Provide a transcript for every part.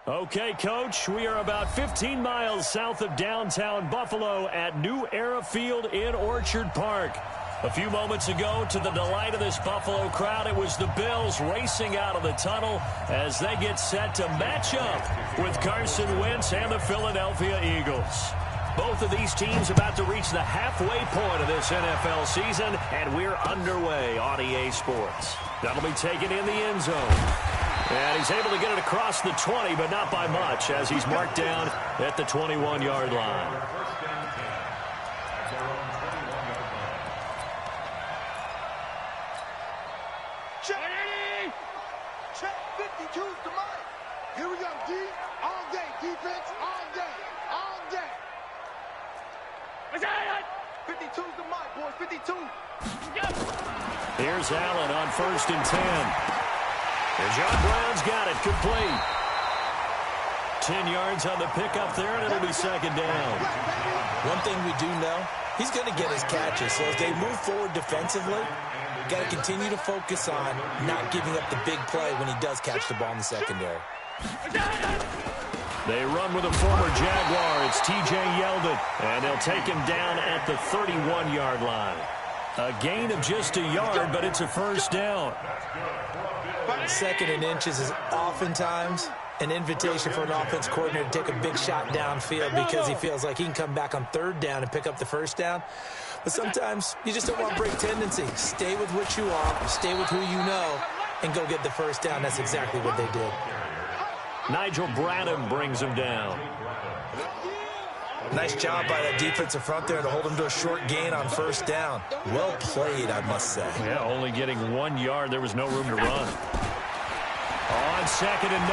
Okay, Coach, we are about 15 miles south of downtown Buffalo at New Era Field in Orchard Park. A few moments ago, to the delight of this Buffalo crowd, it was the Bills racing out of the tunnel as they get set to match up with Carson Wentz and the Philadelphia Eagles. Both of these teams about to reach the halfway point of this NFL season, and we're underway on EA Sports. That'll be taken in the end zone. And he's able to get it across the 20, but not by much, as he's marked down at the 21-yard line. Check 52 to Mike. Here we go, D. All day. Defense, all day. All day. 52's to Mike, boys. 52. Here's Allen on 1st and 10. And John Brown's got it, complete. 10 yards on the pickup there, and it'll be 2nd down. One thing we do know, he's going to get his catches. So as they move forward defensively, got to continue to focus on not giving up the big play when he does catch the ball in the secondary. They run with a former Jaguar. It's T.J. Yeldon, and they'll take him down at the 31-yard line. A gain of just a yard, but it's a 1st down. 2nd and inches is oftentimes an invitation for an offense coordinator to take a big shot downfield because he feels like he can come back on 3rd down and pick up the 1st down. But sometimes you just don't want to break tendency. Stay with what you are, stay with who you know, and go get the 1st down. That's exactly what they did. Nigel Bradham brings him down. Nice job by that defensive front there to hold him to a short gain on 1st down. Well played, I must say. Yeah, only getting 1 yard. There was no room to run. On 2nd and 9,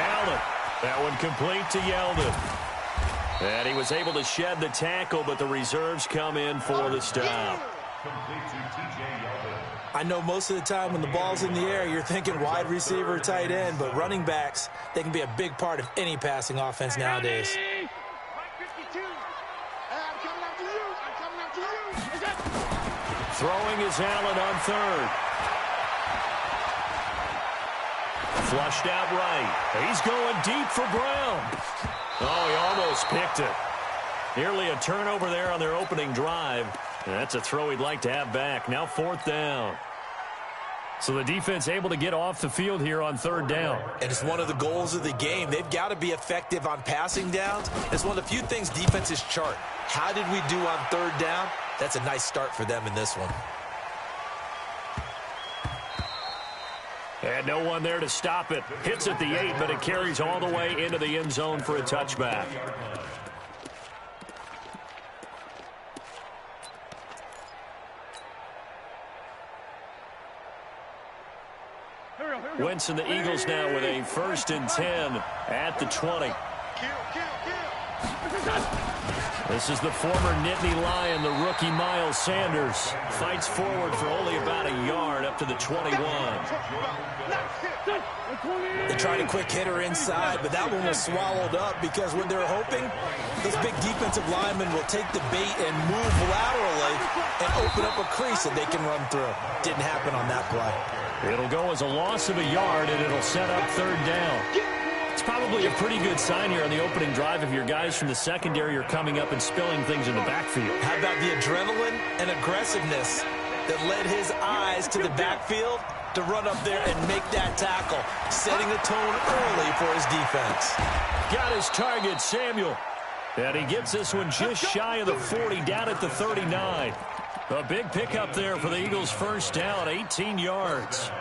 Allen. That one complete to Yeldon. And he was able to shed the tackle, but the reserves come in for the stop. I know most of the time when the ball's in the air, you're thinking wide receiver, tight end, but running backs, they can be a big part of any passing offense nowadays. Throwing is Allen on 3rd. Flushed out right. He's going deep for Brown. Oh, he almost picked it. Nearly a turnover there on their opening drive. And that's a throw he'd like to have back. Now 4th down. So the defense able to get off the field here on 3rd down. And it's one of the goals of the game. They've got to be effective on passing downs. It's one of the few things defenses chart. How did we do on 3rd down? That's a nice start for them in this one. And no one there to stop it. Hits at the 8, but it carries all the way into the end zone for a touchback. Wentz and the Eagles now with a 1st and 10 at the 20. This is the former Nittany Lion, the rookie Miles Sanders. Fights forward for only about a yard up to the 21. They tried a quick hitter inside, but that one was swallowed up because when they're hoping, those big defensive linemen will take the bait and move laterally and open up a crease that they can run through. Didn't happen on that play. It'll go as a loss of a yard, and it'll set up 3rd down. It's probably a pretty good sign here on the opening drive if your guys from the secondary are coming up and spilling things in the backfield. How about the adrenaline and aggressiveness that led his eyes to the backfield to run up there and make that tackle, setting the tone early for his defense. Got his target, Samuel. And he gets this one just shy of the 40, down at the 39. A big pickup there for the Eagles' 1st down, 18 yards.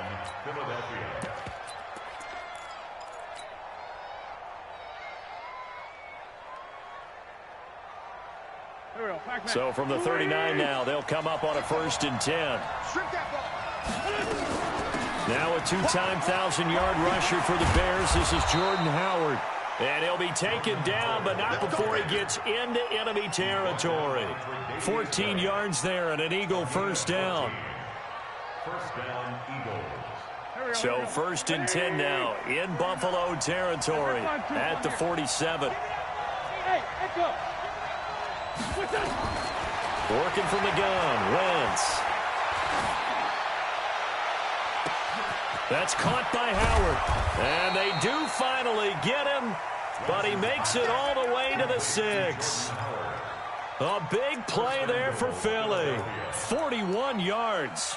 So from the 39 now, they'll come up on a 1st and 10. Now a 2-time 1,000-yard rusher for the Bears. This is Jordan Howard. And he'll be taken down, but not before he gets into enemy territory. 14 yards there and an Eagle 1st down. So 1st and 10 now in Buffalo territory at the 47. Working from the gun, Wentz. That's caught by Howard. And they do finally get him, but he makes it all the way to the 6. A big play there for Philly. 41 yards.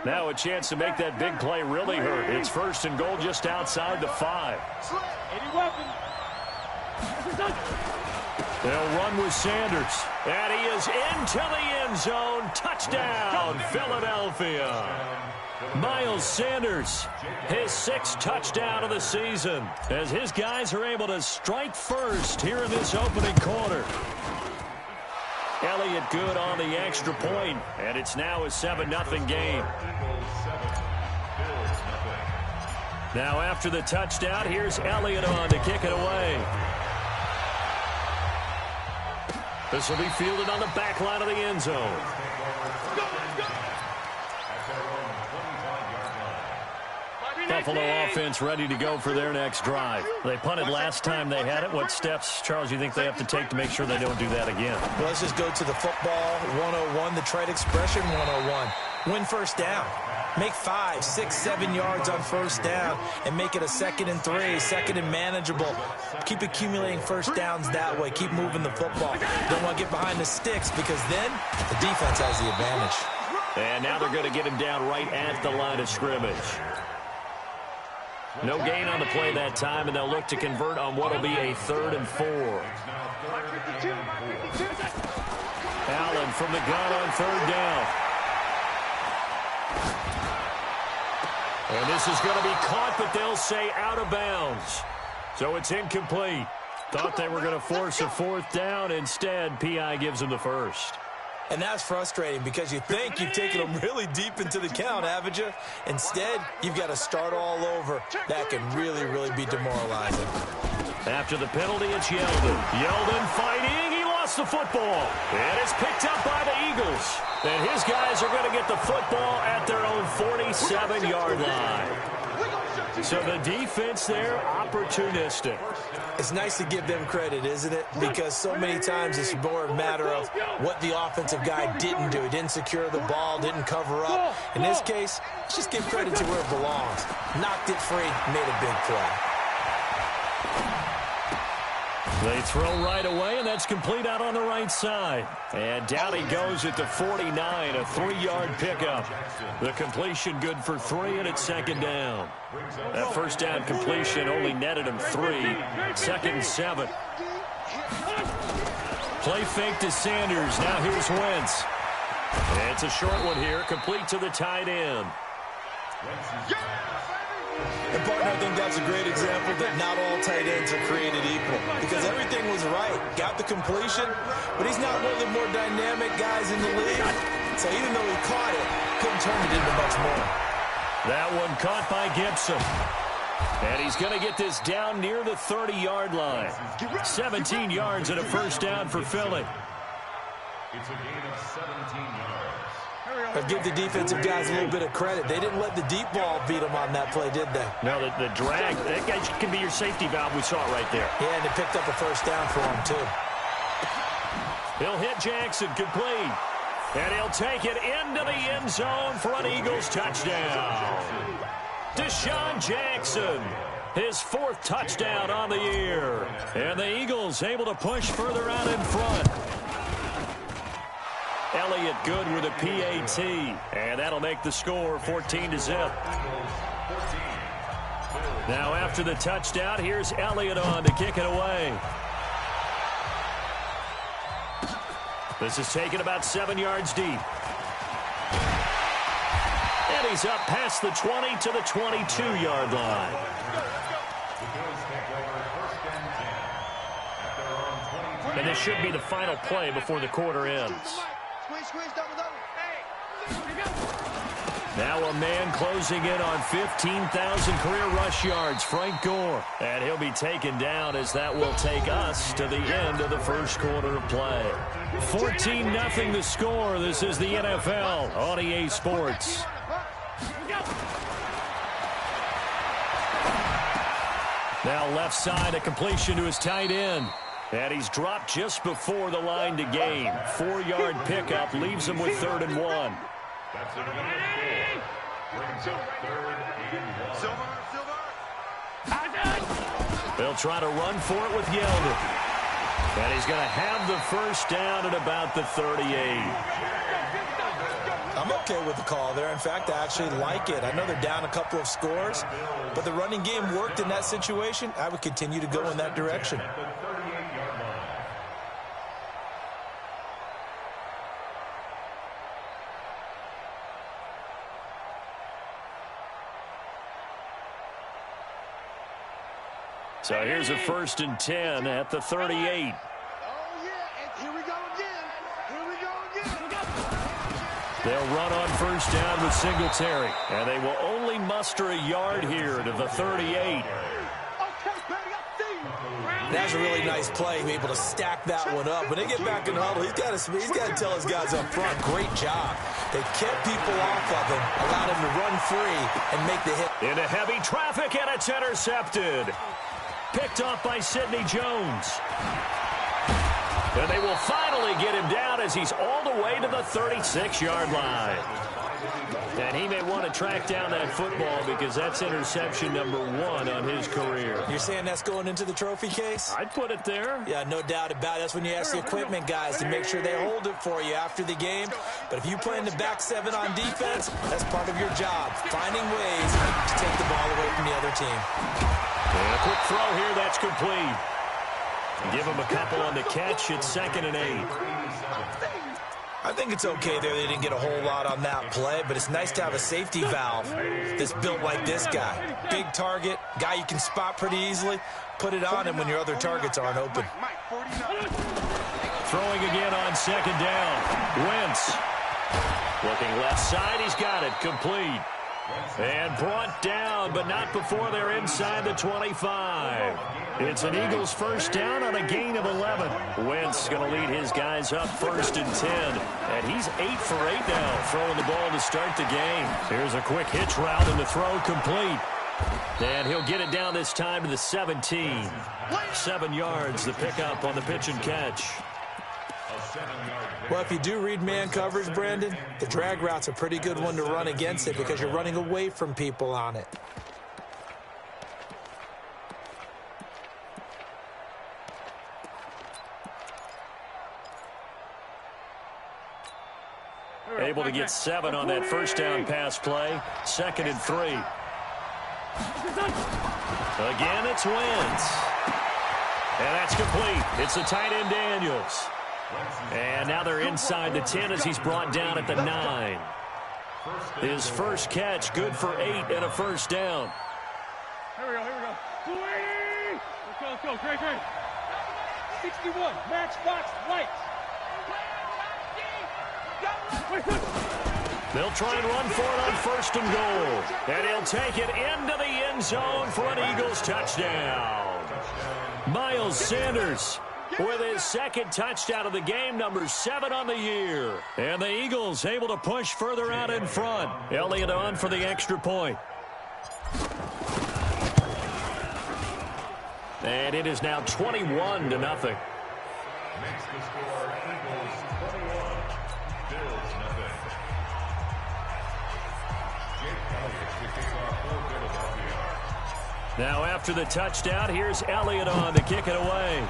Now a chance to make that big play really hurt. It's 1st and goal just outside the 5. They'll run with Sanders. And he is into the end zone. Touchdown, Philadelphia. Miles Sanders, his 6th touchdown of the season, as his guys are able to strike first here in this opening quarter. Elliott good on the extra point, and it's now a 7-0 game. Now after the touchdown, here's Elliott on to kick it away. This will be fielded on the back line of the end zone. Buffalo offense ready to go for their next drive. They punted last time they had it. What steps, Charles, you think they have to take to make sure they don't do that again? Well, let's just go to the football 101, the trade expression 101. Win first down. Make 5, 6, 7 yards on first down and make it a 2nd and 3, 2nd and manageable. Keep accumulating first downs that way. Keep moving the football. Don't want to get behind the sticks because then the defense has the advantage. And now they're going to get him down right at the line of scrimmage. No gain on the play that time, and they'll look to convert on what will be a 3rd and 4. Allen from the gun on 3rd down. And this is going to be caught, but they'll say out of bounds. So it's incomplete. Thought they were going to force a 4th down. Instead, P.I. gives them the 1st. And that's frustrating because you think you've taken them really deep into the count, haven't you? Instead, you've got to start all over. That can really, really be demoralizing. After the penalty, it's Yeldon. Yeldon fighting. He lost the football. And it's picked up by the Eagles. And his guys are going to get the football at their own 47-yard line. So the defense there, opportunistic. It's nice to give them credit, isn't it? Because so many times it's more a matter of what the offensive guy didn't do. He didn't secure the ball, didn't cover up. In this case, let's just give credit to where it belongs. Knocked it free, made a big play. They throw right away, and that's complete out on the right side. And down he goes at the 49, a 3-yard pickup. The completion good for 3, and it's 2nd down. That first down completion only netted him 3. 2nd and 7. Play fake to Sanders. Now here's Wentz. It's a short one here, complete to the tight end. And, partner, I think that's a great example that not all tight ends are created equal because everything was right. Got the completion, but he's not one of the more dynamic guys in the league. So even though he caught it, couldn't turn it into much more. That one caught by Gibson. And he's going to get this down near the 30-yard line. 17 yards and a first down for Philly. It's a gain of 17 yards. But give the defensive guys a little bit of credit. They didn't let the deep ball beat them on that play, did they? No, the drag, that guy can be your safety valve. We saw it right there. Yeah, and they picked up a first down for him, too. He'll hit Jackson, complete. And he'll take it into the end zone for an Eagles touchdown. Deshaun Jackson, his 4th touchdown on the year. And the Eagles able to push further out in front. Elliott good with a PAT, and that'll make the score 14-0. Now after the touchdown, here's Elliott on to kick it away. This is taken about 7 yards deep. And he's up past the 20 to the 22-yard line. And this should be the final play before the quarter ends. Now a man closing in on 15,000 career rush yards, Frank Gore. And he'll be taken down as that will take us to the end of the first quarter of play. 14-0 the score. This is the NFL on EA Sports. Now left side, a completion to his tight end. And he's dropped just before the line to gain. 4-yard pickup leaves him with 3rd and 1. That's a gain of 4. Brings up 3rd and 1. Silver. They'll try to run for it with Yeldon. And he's going to have the first down at about the 38. I'm okay with the call there. In fact, I actually like it. I know they're down a couple of scores, but the running game worked in that situation. I would continue to go in that direction. So here's a 1st and 10 at the 38. Oh, yeah, and here we go again. They'll run on 1st down with Singletary. And they will only muster a yard here to the 38. That's a really nice play, able to stack that one up. When they get back in the huddle, he's got to tell his guys up front, great job. They kept people off of him, allowed him to run free and make the hit. Into heavy traffic, and it's intercepted. Picked off by Sidney Jones. And they will finally get him down as he's all the way to the 36-yard line. And he may want to track down that football because that's interception number 1 on his career. You're saying that's going into the trophy case? I'd put it there. Yeah, no doubt about it. That's when you ask the equipment guys to make sure they hold it for you after the game. But if you play in the back 7 on defense, that's part of your job, finding ways to take the ball away from the other team. And a quick throw here, that's complete. Give him a couple on the catch. It's 2nd and 8. I think it's okay there. They didn't get a whole lot on that play, but it's nice to have a safety valve that's built like this guy. Big target, guy you can spot pretty easily. Put it on him when your other targets aren't open. Throwing again on 2nd down. Wentz. Looking left side. He's got it. Complete. And brought down, but not before they're inside the 25. It's an Eagles 1st down on a gain of 11. Wentz going to lead his guys up 1st and 10. And he's 8 for 8 now, throwing the ball to start the game. Here's a quick hitch route, and the throw complete. And he'll get it down this time to the 17. 7 yards, the pickup on the pitch and catch. Well, if you do read man coverage, Brandon, the drag route's a pretty good one to run against it because you're running away from people on it. Able to get 7 on that 1st down pass play. 2nd and 3. Again, it's Wentz. And that's complete. It's the tight end Daniels. And now they're inside the 10 as he's brought down at the 9. His first catch, good for 8 and a 1st down. Here we go. 280. Let's go. Great. 61. Matchbox lights. They'll try and run for it on 1st and goal. And he'll take it into the end zone for an Eagles touchdown. Miles Sanders with his 2nd touchdown of the game, number 7 on the year. And the Eagles able to push further out in front. Elliott on for the extra point. And it is now 21-0. Makes the score Eagles 21, Bills nothing. Jake Elliott to kick off for Philadelphia. Now after the touchdown, here's Elliott on to kick it away.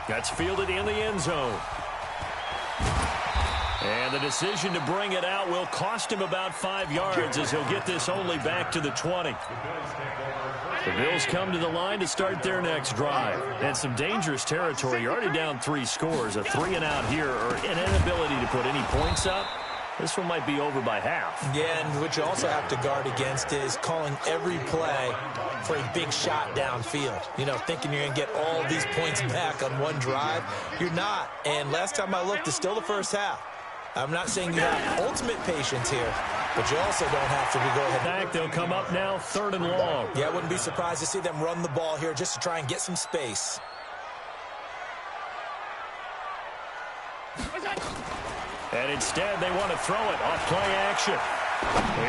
That's fielded in the end zone. And the decision to bring it out will cost him about 5 yards as he'll get this only back to the 20. The Bills come to the line to start their next drive. And some dangerous territory. You're already down 3 scores. A 3 and out here, or an inability to put any points up. This one might be over by half. Yeah, and what you also have to guard against is calling every play for a big shot downfield. You know, thinking you're going to get all these points back on one drive. You're not. And last time I looked, it's still the first half. I'm not saying you have ultimate patience here, but you also don't have to go ahead. Back, they'll come up now 3rd and long. Yeah, I wouldn't be surprised to see them run the ball here just to try and get some space. And instead, they want to throw it off play action.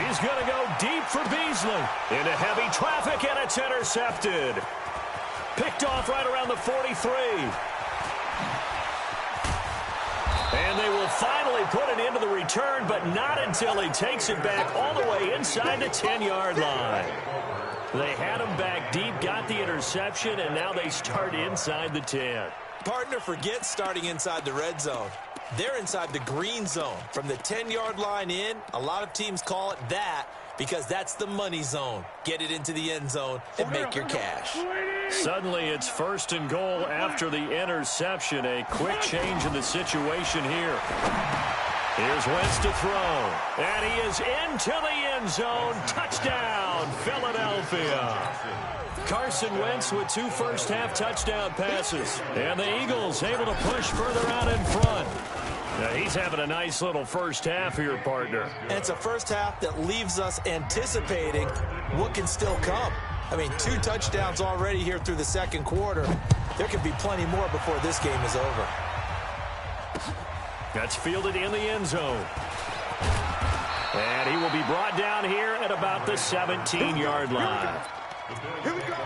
He's going to go deep for Beasley. Into heavy traffic, and it's intercepted. Picked off right around the 43. And they will finally put it into the return, but not until he takes it back all the way inside the 10-yard line. They had him back deep, got the interception, and now they start inside the 10. Partner, forget starting inside the red zone. They're inside the green zone. From the 10-yard line in, a lot of teams call it that because that's the money zone. Get it into the end zone and make your cash. Suddenly, it's 1st and goal after the interception. A quick change in the situation here. Here's Wentz to throw. And he is into the end zone. Touchdown, Philadelphia. Carson Wentz with 2 first-half touchdown passes. And the Eagles able to push further out in front. Now, he's having a nice little first half here, partner. And it's a first half that leaves us anticipating what can still come. I mean, 2 touchdowns already here through the second quarter. There could be plenty more before this game is over. That's fielded in the end zone. And he will be brought down here at about the 17-yard line. Here we go.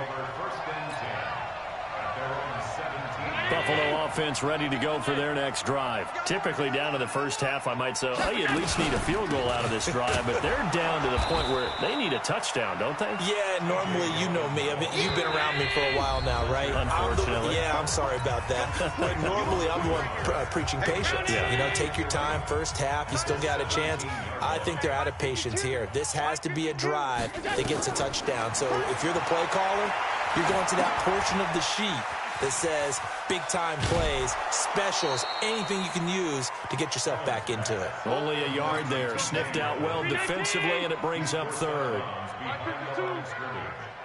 Buffalo offense ready to go for their next drive. Typically down to the first half, I might say, oh, you at least need a field goal out of this drive, but they're down to the point where they need a touchdown, don't they? Yeah, normally, you know me. I mean, you've been around me for a while now, right? Unfortunately. I'm sorry about that. But normally, I'm the one preaching patience. Yeah. You know, take your time, first half, you still got a chance. I think they're out of patience here. This has to be a drive that gets a touchdown. So if you're the play caller, you're going to that portion of the sheet that says big-time plays, specials, anything you can use to get yourself back into it. Only a yard there. Sniffed out well defensively, and it brings up 3rd.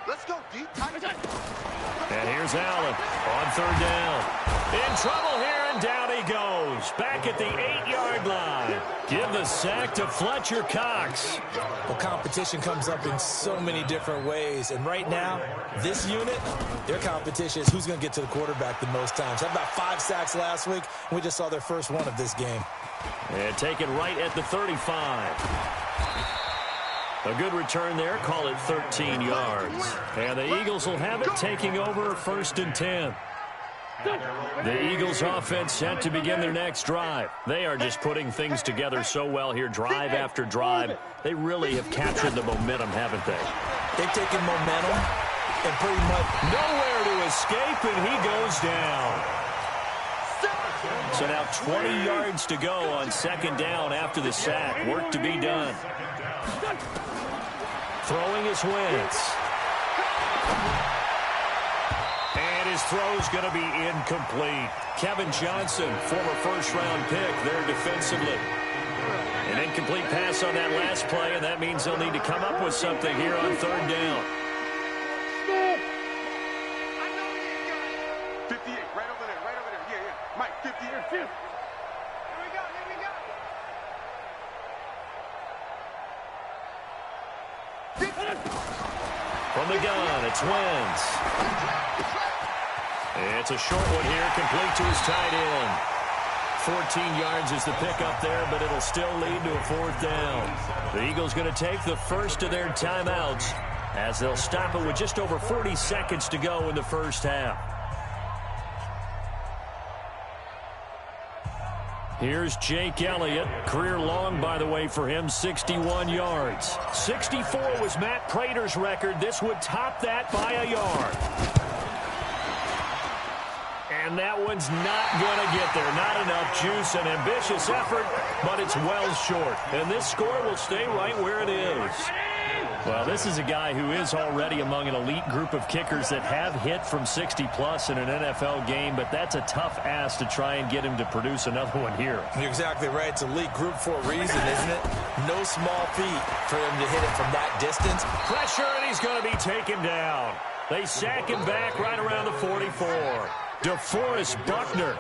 Let's go deep. And here's Allen on 3rd down. In trouble here, and down he goes. Back at the 8-yard line. Give the sack to Fletcher Cox. Well, competition comes up in so many different ways. And right now, this unit, their competition is who's going to get to the quarterback the most times. Had about 5 sacks last week, and we just saw their first one of this game. And taken right at the 35. A good return there. Call it 13 yards. And the Eagles will have it, taking over 1st and 10. The Eagles offense set to begin their next drive. They are just putting things together so well here, drive after drive. They really have captured the momentum, haven't they? They've taken momentum and pretty much nowhere to escape, and he goes down. So now 20 yards to go on 2nd down after the sack. Work to be done. Throwing is Wentz. And his throw's going to be incomplete. Kevin Johnson, former first-round pick there defensively. An incomplete pass on that last play, and that means they'll need to come up with something here on 3rd down. 58, right over there, right over there. Yeah, yeah. Mike, 50. Here we go, here we go. From the gun, it's Wentz. It's a short one here, complete to his tight end. 14 yards is the pickup there, but it'll still lead to a 4th down. The Eagles going to take the first of their timeouts as they'll stop it with just over 40 seconds to go in the first half. Here's Jake Elliott. Career long, by the way, for him, 61 yards. 64 was Matt Prater's record. This would top that by a yard. And that one's not going to get there. Not enough juice. An ambitious effort, but it's well short. And this score will stay right where it is. Well, this is a guy who is already among an elite group of kickers that have hit from 60-plus in an NFL game, but that's a tough ask to try and get him to produce another one here. You're exactly right. It's elite group for a reason, isn't it? No small feat for him to hit it from that distance. Pressure, and he's going to be taken down. They sack him back right around the 44. DeForest Buckner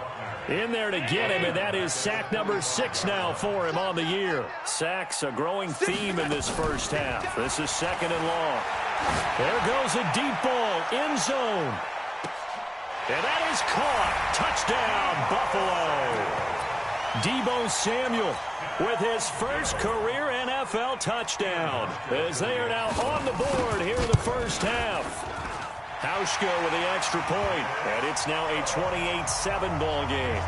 in there to get him, and that is sack number 6 now for him on the year. Sacks a growing theme in this first half. This is 2nd and long. There goes a deep ball, end zone. And that is caught. Touchdown, Buffalo. Deebo Samuel with his first career NFL touchdown as they are now on the board here in the first half. Hauschka with the extra point, and it's now a 28-7 ball game.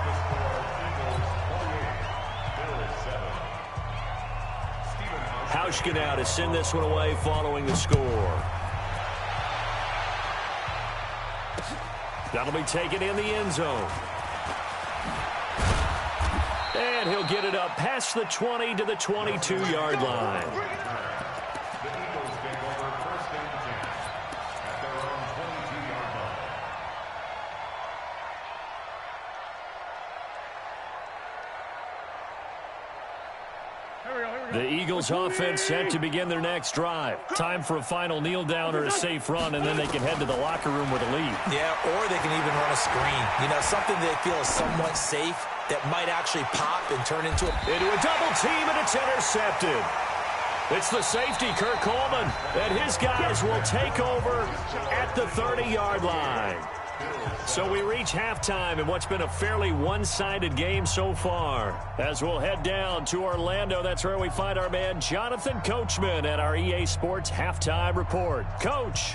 Hauschka now to send this one away following the score. That'll be taken in the end zone. And he'll get it up past the 20 to the 22-yard line. The Eagles offense set to begin their next drive. Time for a final kneel down or a safe run, and then they can head to the locker room with a lead. Yeah, or they can even run a screen. You know, something they feel is somewhat safe that might actually pop and turn into a double team, and it's intercepted. It's the safety, Kirk Coleman, and his guys will take over at the 30-yard line. So we reach halftime in what's been a fairly one-sided game so far. As we'll head down to Orlando, that's where we find our man Jonathan Coachman at our EA Sports Halftime Report. Coach.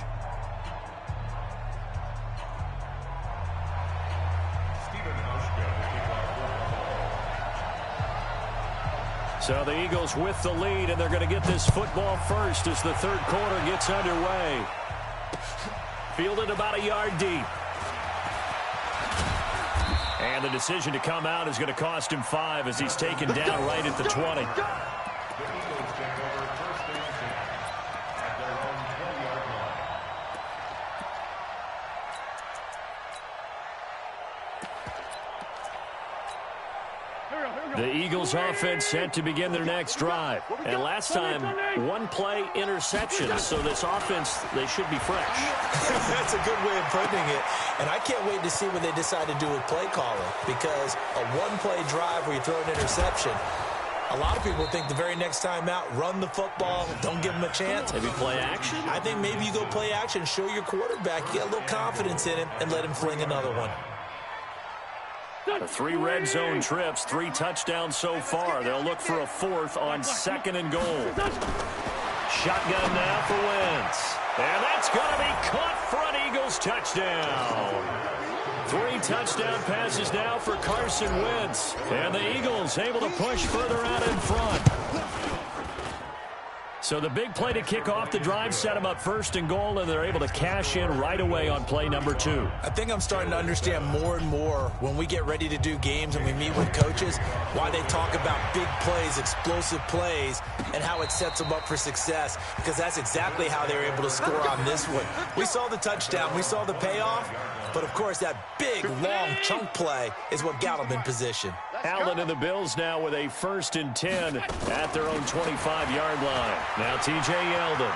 So the Eagles with the lead, and they're going to get this football first as the third quarter gets underway. Fielded about a yard deep. And the decision to come out is going to cost him 5 as he's taken down right at the 20. The Eagles offense set to begin their next drive. And last time, one-play interception. So this offense, they should be fresh. That's a good way of putting it. And I can't wait to see what they decide to do with play calling. Because a one-play drive where you throw an interception, a lot of people think the very next time out, run the football, don't give him a chance. Maybe play action? I think maybe you go play action, show your quarterback, get a little confidence in him, and let him fling another one. 3 red zone trips, 3 touchdowns so far. They'll look for a 4th on 2nd and goal. Shotgun now for Wentz. And that's going to be caught for an Eagles touchdown. 3 touchdown passes now for Carson Wentz. And the Eagles able to push further out in front. So the big play to kick off the drive set them up 1st and goal, and they're able to cash in right away on play number 2. I think I'm starting to understand more and more when we get ready to do games and we meet with coaches why they talk about big plays, explosive plays, and how it sets them up for success, because that's exactly how they were able to score on this one. We saw the touchdown. We saw the payoff. But, of course, that big, long chunk play is what got them in position. Allen and the Bills now with a 1st and 10 at their own 25-yard line. Now T.J. Yeldon.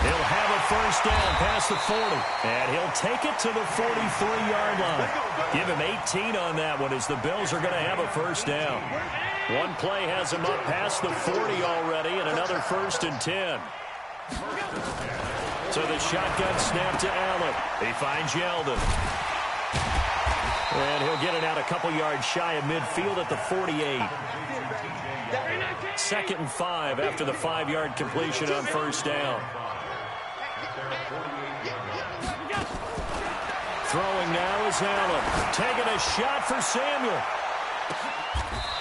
He'll have a 1st down past the 40. And he'll take it to the 43-yard line. Give him 18 on that one as the Bills are going to have a 1st down. One play has him up past the 40 already, and another 1st and 10. So the shotgun snap to Allen. He finds Yeldon. And he'll get it out a couple yards shy of midfield at the 48. 2nd and 5 after the 5-yard completion on 1st down. Throwing now is Allen. Taking a shot for Samuel.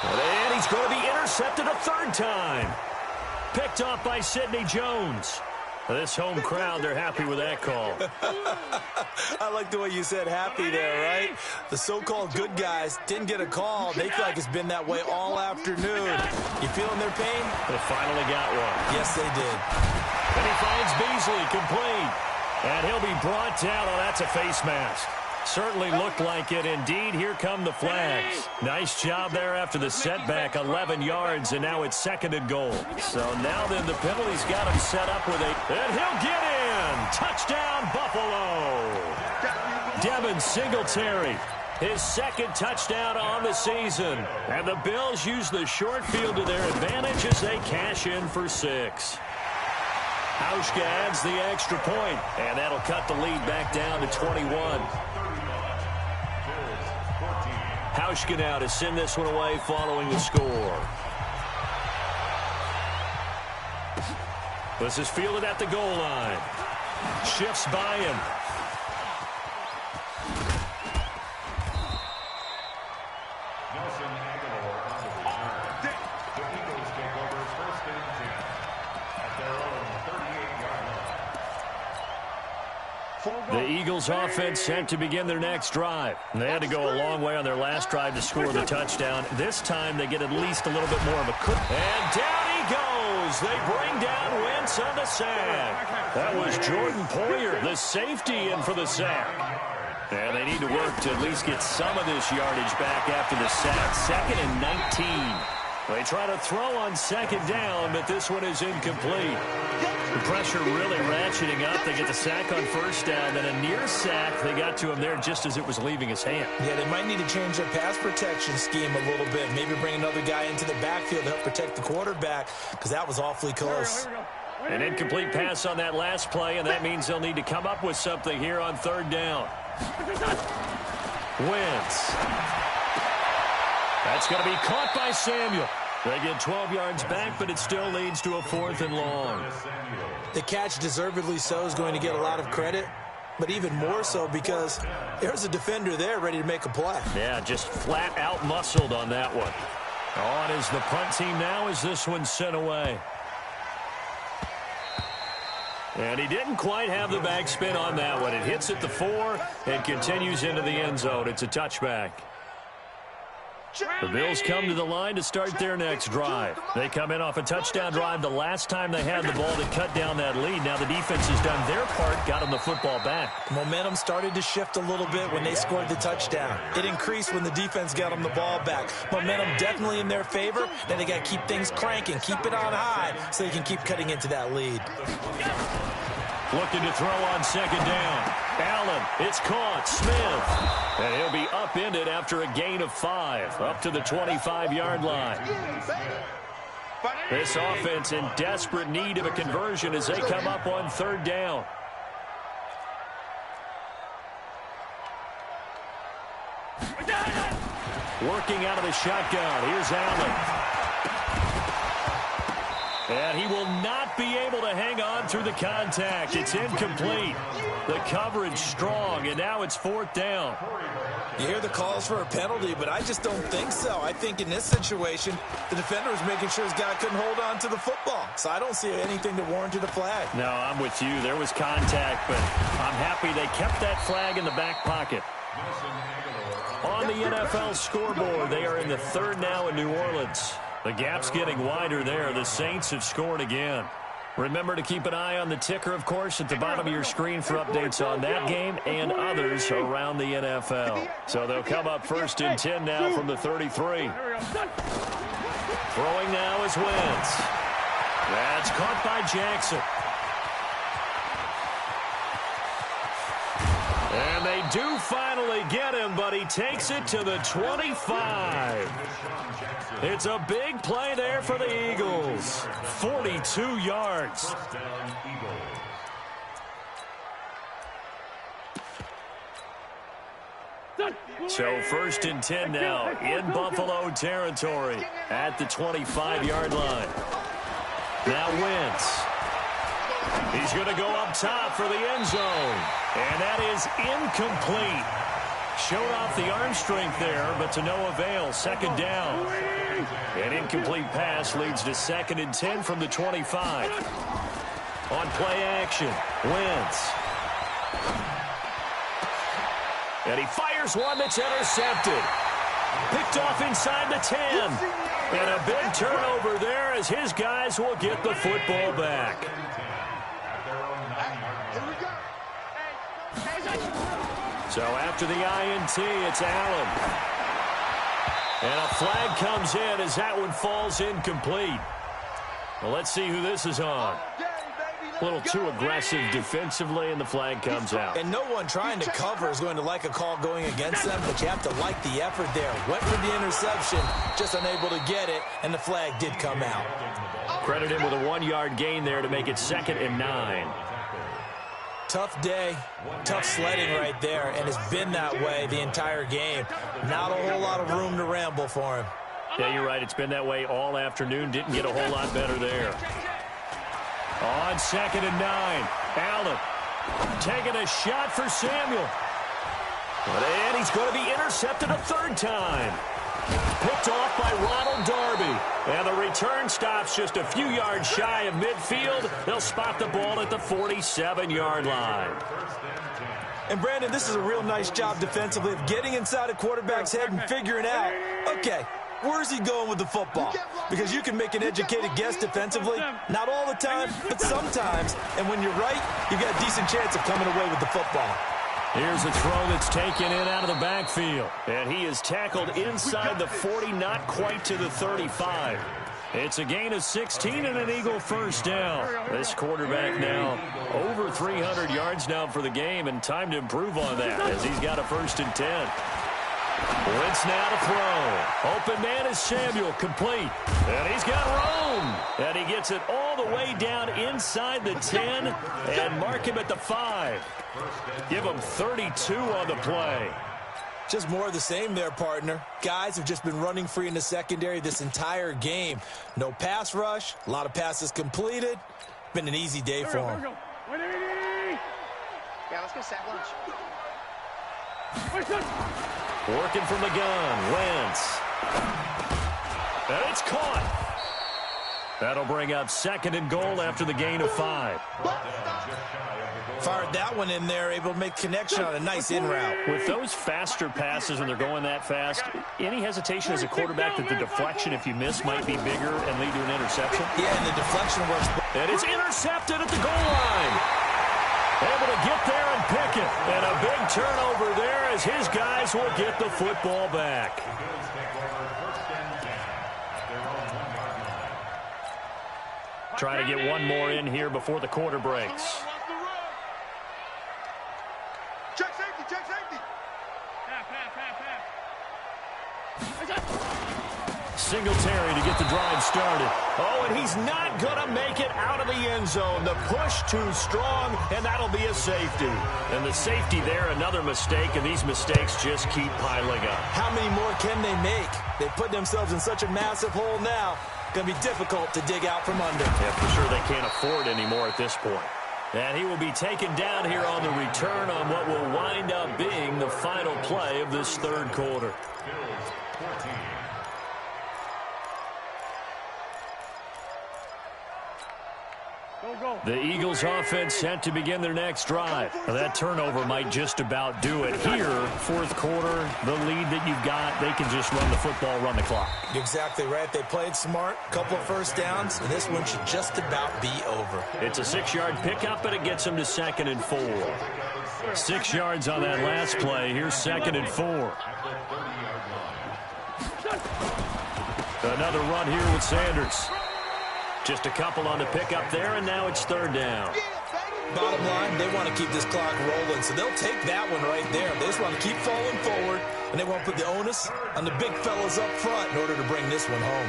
And he's going to be intercepted a 3rd time. Picked off by Sidney Jones. This home crowd, they're happy with that call. I like the way you said happy there, right? The so-called good guys didn't get a call. They feel like it's been that way all afternoon. You feeling their pain? They finally got one. Yes, they did. And he finds Beasley complete. And he'll be brought down. Oh, that's a face mask. Certainly looked like it. Indeed, here come the flags. Nice job there after the setback, 11 yards, and now it's 2nd and goal. So now then the penalty's got him set up with and he'll get in. Touchdown, Buffalo. Devin Singletary, his 2nd touchdown on the season. And the Bills use the short field to their advantage as they cash in for 6. Hauschka adds the extra point, and that'll cut the lead back down to 21. Hauschka now to send this one away following the score. This is fielded at the goal line. Shifts by him. The Eagles offense set to begin their next drive. They had to go a long way on their last drive to score the touchdown. This time they get at least a little bit more of a cook. And down he goes. They bring down Wentz on the sack. That was Jordan Poyer, the safety, in for the sack. And they need to work to at least get some of this yardage back after the sack. 2nd and 19. They try to throw on 2nd down, but this one is incomplete. The pressure really ratcheting up. They get the sack on 1st down, then a near sack. They got to him there just as it was leaving his hand. Yeah, they might need to change their pass protection scheme a little bit. Maybe bring another guy into the backfield to help protect the quarterback, because that was awfully close. An incomplete pass on that last play, and that means they'll need to come up with something here on 3rd down. Wentz. That's going to be caught by Samuel. They get 12 yards back, but it still leads to a 4th and long. The catch, deservedly so, is going to get a lot of credit, but even more so because there's a defender there ready to make a play. Yeah, just flat out muscled on that one. On is the punt team now as this one's sent away. And he didn't quite have the backspin on that one. It hits at the 4 and continues into the end zone. It's a touchback. The Bills come to the line to start their next drive. They come in off a touchdown drive the last time they had the ball to cut down that lead. Now the defense has done their part, got them the football back. Momentum started to shift a little bit when they scored the touchdown. It increased when the defense got them the ball back. Momentum definitely in their favor. Now they got to keep things cranking, keep it on high so they can keep cutting into that lead. Looking to throw on 2nd down. Allen, it's caught. Smith. And he'll be upended after a gain of 5, up to the 25-yard line. This offense in desperate need of a conversion as they come up on 3rd down. Working out of the shotgun. Here's Allen. And he will not be able to hang on through the contact. It's incomplete. The coverage strong, and now it's 4th down. You hear the calls for a penalty, but I just don't think so. I think in this situation, the defender was making sure his guy couldn't hold on to the football. So I don't see anything to warrant a flag. No, I'm with you. There was contact, but I'm happy they kept that flag in the back pocket. On the NFL scoreboard, they are in the 3rd now in New Orleans. The gap's getting wider there. The Saints have scored again. Remember to keep an eye on the ticker, of course, at the bottom of your screen for updates on that game and others around the NFL. So they'll come up 1st and 10 now from the 33. Throwing now is Wentz. That's caught by Jackson. And they do finally get him, but he takes it to the 25. It's a big play there for the Eagles. 42 yards. So 1st and 10 now in Buffalo territory at the 25-yard line. Now Wentz. He's going to go up top for the end zone. And that is incomplete. Showed off the arm strength there, but to no avail. 2nd down. An incomplete pass leads to 2nd and 10 from the 25. On play action, Wentz. And he fires one that's intercepted. Picked off inside the 10. And a big turnover there as his guys will get the football back. So after the INT, it's Allen. And a flag comes in as that one falls incomplete. Well, let's see who this is on. A little too aggressive defensively, and the flag comes out. And no one trying to cover is going to like a call going against them, but you have to like the effort there. Went for the interception, just unable to get it, and the flag did come out. Credit him with a 1-yard gain there to make it 2nd and 9. Tough day, tough sledding right there, and it's been that way the entire game. Not a whole lot of room to ramble for him. Yeah, you're right. It's been that way all afternoon. Didn't get a whole lot better there. On 2nd and 9, Allen taking a shot for Samuel. And he's going to be intercepted a 3rd time. Picked off by Ronald Darby. And the return stops just a few yards shy of midfield. They'll spot the ball at the 47-yard line. And, Brandon, this is a real nice job defensively of getting inside a quarterback's head and figuring out, okay, where's he going with the football? Because you can make an educated guess defensively, not all the time, but sometimes. And when you're right, you've got a decent chance of coming away with the football. Here's a throw that's taken in out of the backfield. And he is tackled inside the 40, not quite to the 35. It's a gain of 16 and an Eagle first down. This quarterback now over 300 yards now for the game, and time to improve on that as he's got a 1st and 10. Wentz now to throw. Open man is Samuel, complete. And he's got room. And he gets it all the way down inside the 10 and mark him at the 5. Give him 32 on the play. Just more of the same there, partner. Guys have just been running free in the secondary this entire game. No pass rush, a lot of passes completed. Been an easy day for him. Yeah, let's go sack lunch. Working from the gun, Wentz. And it's caught. That'll bring up 2nd and goal after the gain of 5. Fired that one in there, able to make connection on a nice in route. With those faster passes when they're going that fast, any hesitation as a quarterback that the deflection, if you miss, might be bigger and lead to an interception? Yeah, and the deflection works. And it's intercepted at the goal line. Able to get there and pick it. And a big turnover there as his guys will get the football back. Try to get one more in here before the quarter breaks. Check safety, check safety. Singletary to get the drive started. Oh, and he's not going to make it out of the end zone. The push too strong, and that'll be a safety. And the safety there, another mistake, and these mistakes just keep piling up. How many more can they make? They put themselves in such a massive hole now. Going to be difficult to dig out from under. Yeah, for sure they can't afford anymore at this point. And he will be taken down here on the return on what will wind up being the final play of this 3rd quarter. The Eagles offense set to begin their next drive. Now, that turnover might just about do it here. 4th quarter, the lead that you've got, they can just run the football, run the clock. Exactly right. They played smart, couple of 1st downs, and this one should just about be over. It's a 6-yard pickup, and it gets them to 2nd and 4. 6 yards on that last play. Here's 2nd and 4. Another run here with Sanders. Just a couple on the pickup there, and now it's 3rd down. Bottom line, they want to keep this clock rolling, so they'll take that one right there. They just want to keep falling forward, and they want to put the onus on the big fellas up front in order to bring this one home.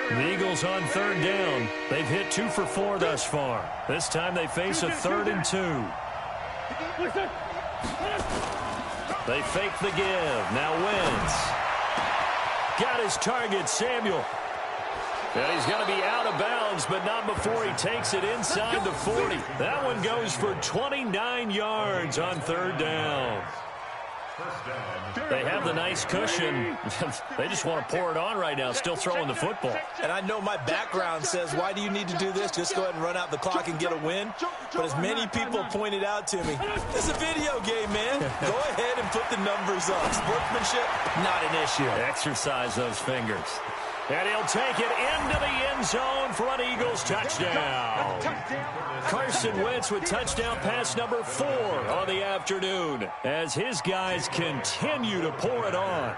The Eagles on 3rd down. They've hit 2 for 4 thus far. This time they face a 3rd and 2. They fake the give. Now Wentz. Got his target, Samuel. And he's going to be out of bounds, but not before he takes it inside the 40. That one goes for 29 yards on 3rd down. They have the nice cushion. They just want to pour it on right now, still throwing the football. And I know my background says, why do you need to do this? Just go ahead and run out the clock and get a win. But as many people pointed out to me, it's a video game, man. Go ahead and put the numbers up. Sportsmanship, not an issue. Exercise those fingers. And he'll take it into the end zone for an Eagles touchdown. Carson Wentz with touchdown pass number 4 on the afternoon as his guys continue to pour it on.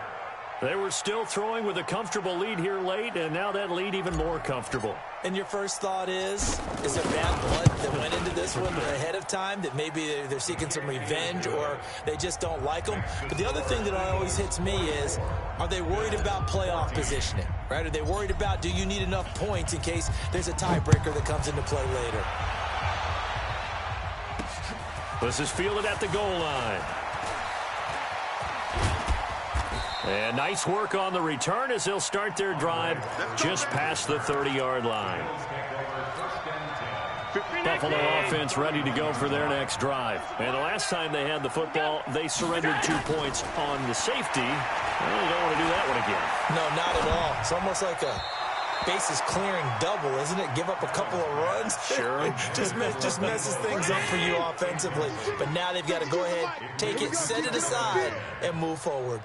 They were still throwing with a comfortable lead here late, and now that lead even more comfortable. And your first thought is there bad blood that went into this one ahead of time, that maybe they're seeking some revenge or they just don't like them? But the other thing that always hits me is, are they worried about playoff positioning, right? Are they worried about, do you need enough points in case there's a tiebreaker that comes into play later? This is fielded at the goal line. And nice work on the return as they'll start their drive just past the 30-yard line. Buffalo offense ready to go for their next drive. And the last time they had the football, they surrendered 2 points on the safety. Well, they don't want to do that one again. No, not at all. It's almost like a bases clearing double, isn't it? Give up a couple of runs. Sure. just messes things up for you offensively. But now they've got to go ahead, take it, set it aside, and move forward.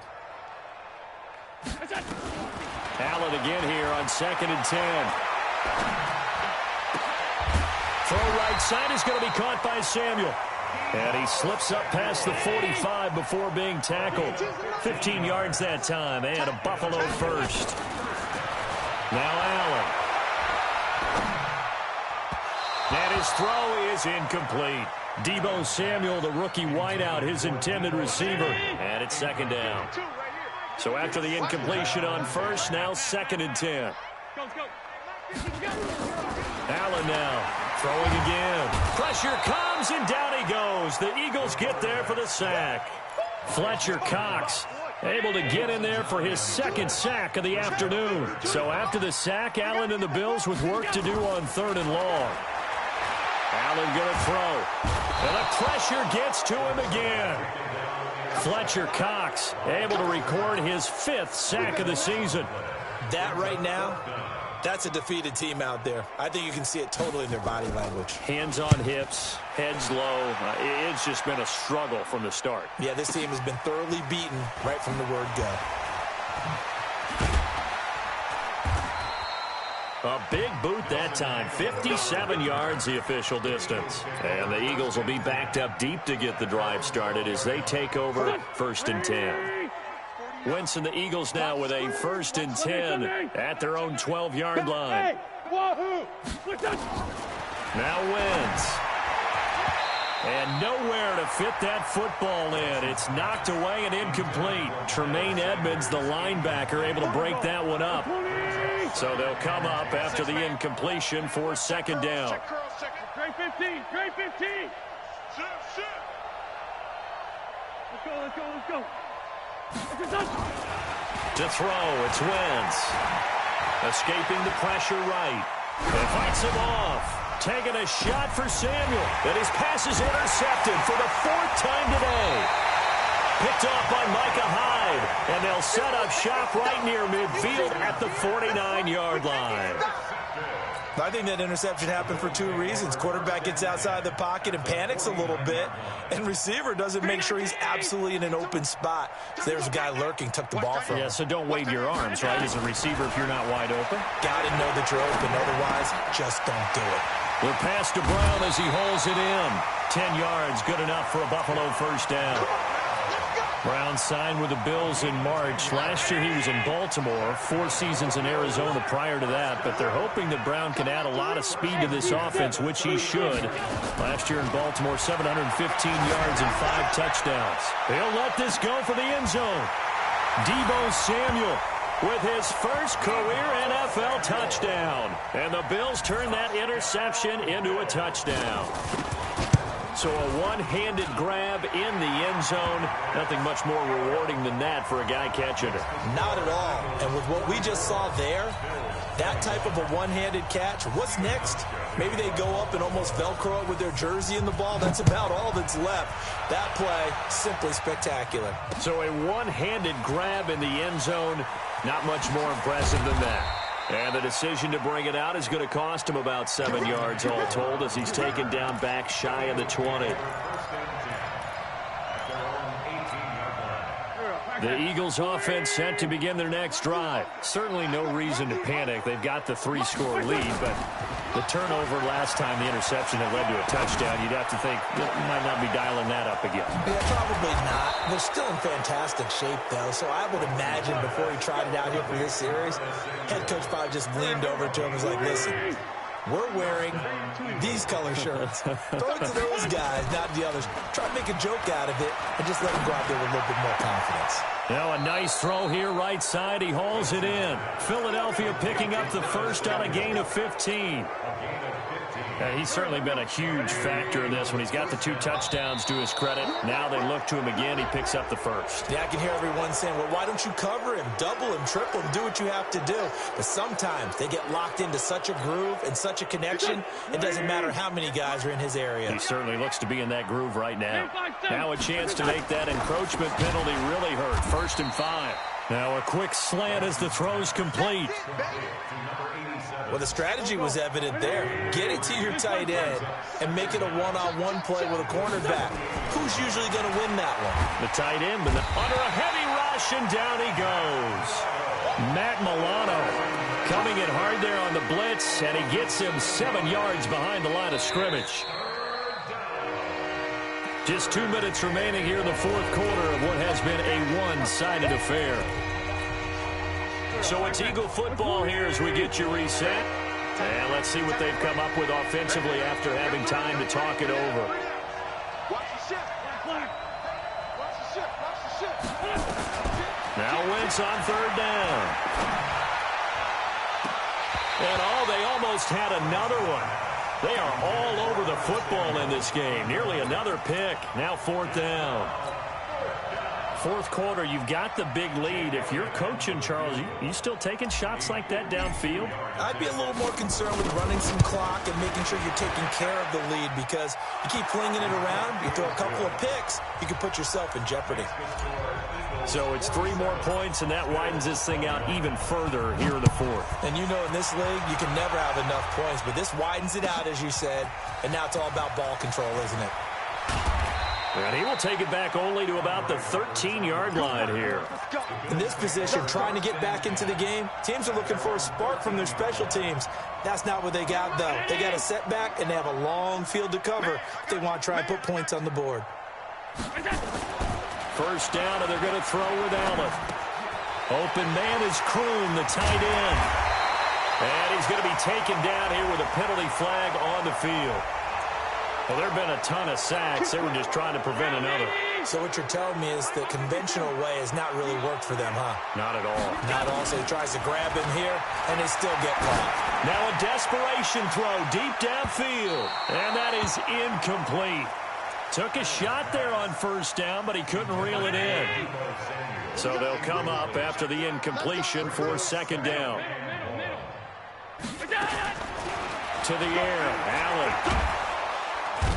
Allen again here on 2nd and 10. Throw right side is going to be caught by Samuel. And he slips up past the 45 before being tackled. 15 yards that time, and a Buffalo first. Now Allen. And his throw is incomplete. Deebo Samuel, the rookie wideout, his intended receiver. And it's 2nd down. So after the incompletion on first, now 2nd and 10. Allen now throwing again. Pressure comes, and down he goes. The Eagles get there for the sack. Fletcher Cox able to get in there for his 2nd sack of the afternoon. So after the sack, Allen and the Bills with work to do on 3rd and long. Allen going to throw. And the pressure gets to him again. Fletcher Cox able to record his 5th sack of the season. That right now, that's a defeated team out there. I think you can see it totally in their body language. Hands on hips, heads low. It's just been a struggle from the start. Yeah, this team has been thoroughly beaten right from the word go. A big boot that time. 57 yards the official distance. And the Eagles will be backed up deep to get the drive started as they take over 1st and 10. Wentz and the Eagles now with a 1st and 10 at their own 12-yard line. Now Wentz. And nowhere to fit that football in. It's knocked away and incomplete. Tremaine Edmonds, the linebacker, able to break that one up. So they'll come up after the incompletion for 2nd down. Trey 15, Trey 15. Let's go. To throw, it's Wentz. Escaping the pressure right. And fights him off. Taking a shot for Samuel. And his pass is intercepted for the 4th time today. Picked off by Micah Hyde. And they'll set up shop right near midfield at the 49-yard line. I think that interception happened for 2 reasons. Quarterback gets outside the pocket and panics a little bit, and receiver doesn't make sure he's absolutely in an open spot. So there's a guy lurking, took the ball from him. Yeah, so don't wave your arms, right, as a receiver if you're not wide open. Got to know that you're open. Otherwise, just don't do it. The pass to Brown as he holds it in. 10 yards, good enough for a Buffalo 1st down. Brown signed with the Bills in March. Last year he was in Baltimore, 4 seasons in Arizona prior to that, but they're hoping that Brown can add a lot of speed to this offense, which he should. Last year in Baltimore, 715 yards and 5 touchdowns. He'll let this go for the end zone. Deebo Samuel with his first career NFL touchdown. And the Bills turn that interception into a touchdown. So a one-handed grab in the end zone. Nothing much more rewarding than that for a guy catching it. Not at all. And with what we just saw there, that type of a one-handed catch, what's next? Maybe they go up and almost Velcro it with their jersey in the ball. That's about all that's left. That play, simply spectacular. So a one-handed grab in the end zone, not much more impressive than that. And the decision to bring it out is going to cost him about 7 yards all told as he's taken down back shy of the 20. The Eagles offense set to begin their next drive. Certainly no reason to panic. They've got the 3-score lead, but the turnover last time, the interception that led to a touchdown, you'd have to think you might not be dialing that up again. Yeah, probably not. They're still in fantastic shape, though, so I would imagine before he tried it out here for this series, head coach probably just leaned over to him and was like, listen, we're wearing these color shirts. Throw it to those guys, not the others. Try to make a joke out of it and just let them go out there with a little bit more confidence. Now a nice throw here right side. He hauls it in. Philadelphia picking up the first on a gain of 15. And he's certainly been a huge factor in this when he's got the 2 touchdowns to his credit. Now they look to him again. He picks up the first. Yeah, I can hear everyone saying, well, why don't you cover him, double him, triple him, do what you have to do. But sometimes they get locked into such a groove and such a connection, it doesn't matter how many guys are in his area. He certainly looks to be in that groove right now. Now a chance to make that encroachment penalty really hurt. 1st and 5. Now a quick slant as the throw's complete. Well, the strategy was evident there. Get it to your tight end and make it a one-on-one play with a cornerback. Who's usually going to win that one? The tight end, but under a heavy rush, and down he goes. Matt Milano coming in hard there on the blitz, and he gets him 7 yards behind the line of scrimmage. Just 2 minutes remaining here in the fourth quarter of what has been a one-sided affair. So it's Eagle football here as we get you reset. And let's see what they've come up with offensively after having time to talk it over. Watch the shift. Watch the shift. Watch the shift. Now Wentz on third down. And they almost had another one. They are all over the football in this game. Nearly another pick. Now fourth down. Fourth quarter, you've got the big lead. If you're coaching, Charles, you still taking shots like that downfield? I'd be a little more concerned with running some clock and making sure you're taking care of the lead, because you keep flinging it around, you throw a couple of picks, you can put yourself in jeopardy. So it's 3 more points, and that widens this thing out even further here in the fourth. And you know in this league, you can never have enough points, but this widens it out, as you said, and now it's all about ball control, isn't it? And he will take it back only to about the 13-yard line here. In this position, trying to get back into the game, teams are looking for a spark from their special teams. That's not what they got, though. They got a setback, and they have a long field to cover if they want to try and put points on the board. First down, and they're going to throw with Allen. Open man is Kroon, the tight end. And he's going to be taken down here with a penalty flag on the field. Well, there have been a ton of sacks. They were just trying to prevent another. So what you're telling me is the conventional way has not really worked for them, huh? Not at all. Not at all. So he tries to grab him here, and they still get caught. Now a desperation throw deep downfield. And that is incomplete. Took a shot there on first down, but he couldn't reel it in. So they'll come up after the incompletion for second down. To the air, Allen.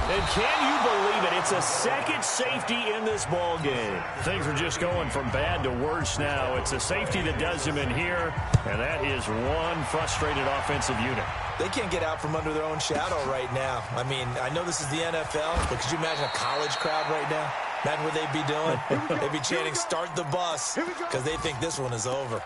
And can you believe it? It's a second safety in this ball game. Things are just going from bad to worse now. It's a safety that does him in here, and that is one frustrated offensive unit. They can't get out from under their own shadow right now. I mean, I know this is the NFL, but could you imagine a college crowd right now? Imagine what they'd be doing. They'd be chanting, "Start the bus," because they think this one is over.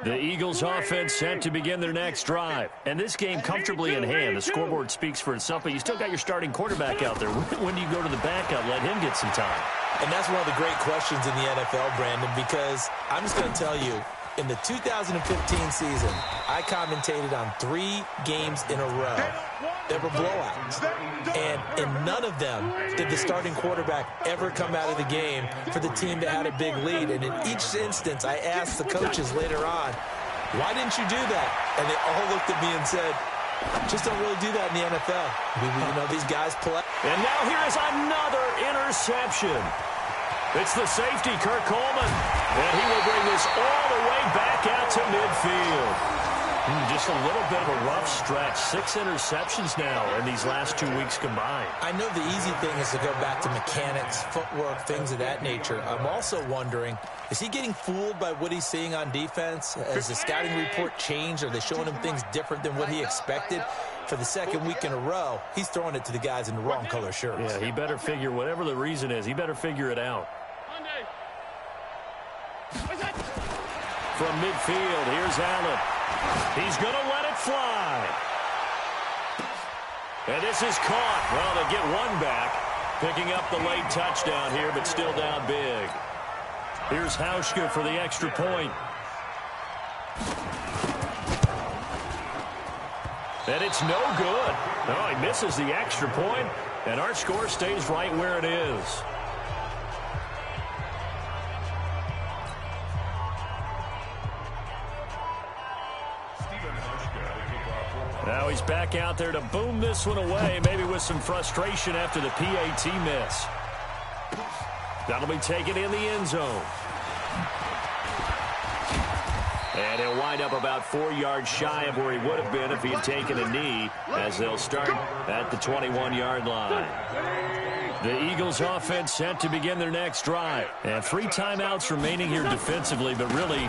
The Eagles offense set to begin their next drive. And this game comfortably in hand. The scoreboard speaks for itself, but you still got your starting quarterback out there. When do you go to the backup, let him get some time? And that's one of the great questions in the NFL, Brandon, because I'm just going to tell you, in the 2015 season, I commentated on 3 games in a row. They were blowouts. And in none of them did the starting quarterback ever come out of the game for the team that had a big lead. And in each instance, I asked the coaches later on, why didn't you do that? And they all looked at me and said, just don't really do that in the NFL. You know, these guys play. And now here is another interception. It's the safety, Kirk Coleman. And he will bring this all the way back out to midfield. Just a little bit of a rough stretch. 6 interceptions now in these last 2 weeks combined. I know the easy thing is to go back to mechanics, footwork, things of that nature. I'm also wondering, is he getting fooled by what he's seeing on defense? Has the scouting report changed? Are they showing him things different than what he expected? For the second week in a row, he's throwing it to the guys in the wrong color shirts. Yeah, he better figure, whatever the reason is, he better figure it out. From midfield, here's Allen. He's going to let it fly. And this is caught. Well, they get one back. Picking up the late touchdown here, but still down big. Here's Hauschka for the extra point. And it's no good. Oh, he misses the extra point, and our score stays right where it is. Now he's back out there to boom this one away, maybe with some frustration after the PAT miss. That'll be taken in the end zone. And he'll wind up about 4 yards shy of where he would have been if he had taken a knee, as they'll start at the 21-yard line. The Eagles offense set to begin their next drive. And 3 timeouts remaining here defensively, but really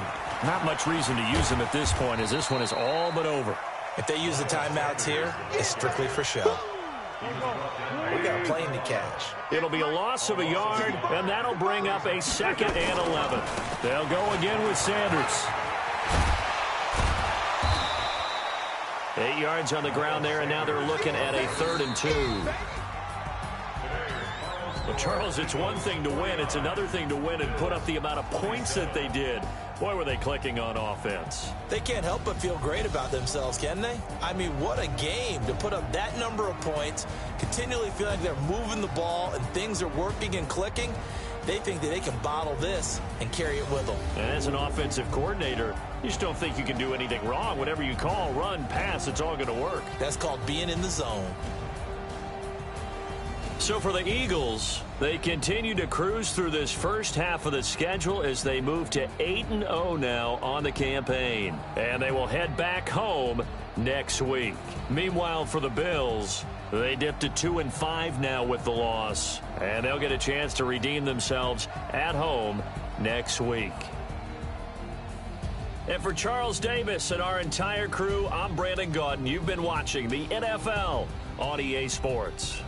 not much reason to use them at this point, as this one is all but over. If they use the timeouts here, it's strictly for show. We got a plane to catch. It'll be a loss of a yard, and that'll bring up a 2nd and 11. They'll go again with Sanders. 8 yards on the ground there, and now they're looking at a 3rd and 2. Well, Charles, it's one thing to win. It's another thing to win and put up the amount of points that they did. Boy, were they clicking on offense. They can't help but feel great about themselves, can they? I mean, what a game to put up that number of points, continually feel like they're moving the ball and things are working and clicking. They think that they can bottle this and carry it with them. And as an offensive coordinator, you just don't think you can do anything wrong. Whatever you call, run, pass, it's all going to work. That's called being in the zone. So for the Eagles, they continue to cruise through this first half of the schedule as they move to 8-0 now on the campaign. And they will head back home next week. Meanwhile, for the Bills, they dipped to 2-5 now with the loss. And they'll get a chance to redeem themselves at home next week. And for Charles Davis and our entire crew, I'm Brandon Gaudin. You've been watching the NFL on EA Sports.